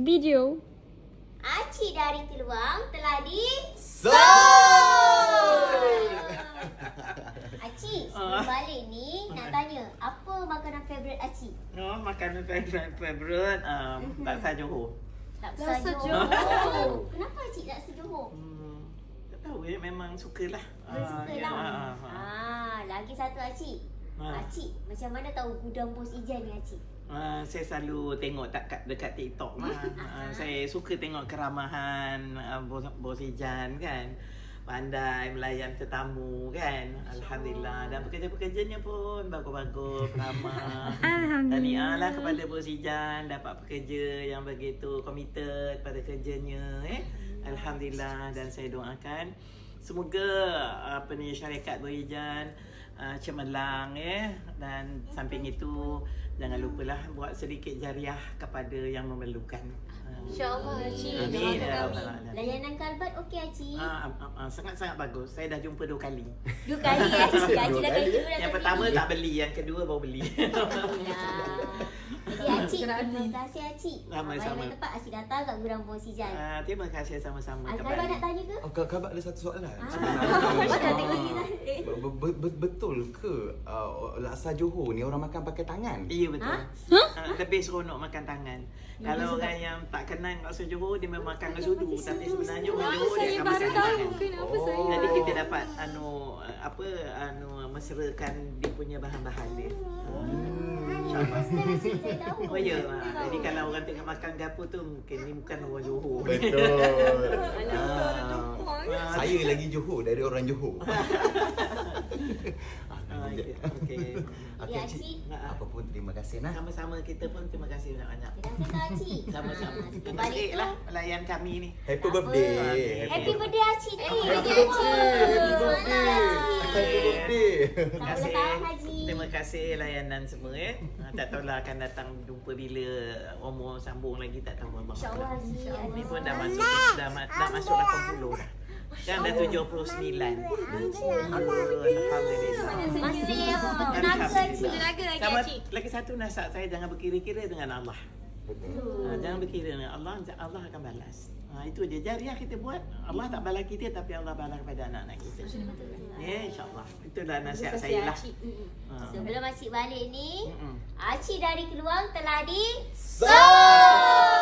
Video. Acik dari Keluang telah di Sold! Acik, sebelum balik ni nak tanya, apa makanan favourite Acik? Oh, makanan favourite laksa Johor. Laksa Johor. Johor. Kenapa Acik laksa Johor? Tak tahu memang sukalah. Sukalah. Lagi satu Acik. Ah. Acik, macam mana tahu gudang Bos Ijan ni Acik? Saya selalu tengok dekat TikTok lah. Saya suka tengok keramahan Bos Ijan kan. Pandai melayan tetamu kan. Alhamdulillah. Dan pekerja-pekerjanya pun bagus-bagus, ramah. Tahniah lah kepada Bos Ijan dapat pekerja yang begitu committed pada kerjanya. Alhamdulillah. Dan saya doakan semoga syarikat Bos Ijan cemerlang dan samping itu jangan lupalah buat sedikit jariah kepada yang memerlukan. InsyaAllah Acik. Amin. Layanan kalbat okey Acik? Sangat-sangat bagus. Saya dah jumpa 2 kali. 2 kali Acik. Acik dah kali 2 Yang pertama tak beli, yang kedua baru beli. Jadi Acik, terima kasih Acik. Sama-sama. Banyak tempat Acik datang kat gudang Bos Ijan. Terima kasih sama-sama. Al-Kalbat nak tanya ke? Khabar ada satu soalan. Betul ke laksa Johor ni orang makan pakai tangan? Ya betul. Lebih seronok makan tangan. Kalau orang yang tak kenal laksa Johor dia memang makan dengan sudu, tapi sebenarnya orang Johor dia akan makan tangan. Kenapa saya? Jadi kita dapat meserakan dia punya bahan-bahan dia. Oh ya. Jadi kalau orang tengok makan gapo tu mungkin ni bukan orang Johor. Betul. Saya lagi Johor dari orang Johor. Okey. Ya, Cik. Cik. Apa pun terima kasih nah. Sama-sama kita pun terima kasih banyak-banyak. Terima kasih Acik. Sama-sama. Terima Balik kasih tu. lah melayan kami ni. Happy birthday. Happy birthday Acik ni. Happy birthday. Happy birthday. Terima kasih. tahun, Haji. Terima kasih layanan semua tak tahulah akan datang jumpa bila umur sambung lagi tak tahu Allah. InsyaAllah Haji. Ni pun dah masuk dah masuk 80 dah. Kan dah 79. Alhamdulillah. Masih tenaga Acik. Tenaga lagi Sama Acik. lagi satu nasihat saya, jangan berkira-kira dengan Allah. Jangan berkira dengan Allah akan balas. Itu dia jariah kita buat. Allah tak balas kita tapi Allah balas kepada anak-anak kita. Ya, insya-Allah. Itulah nasihat saya lah. Sebelum Acik balik ni, Mm-mm. Acik dari Keluang telah di Sold!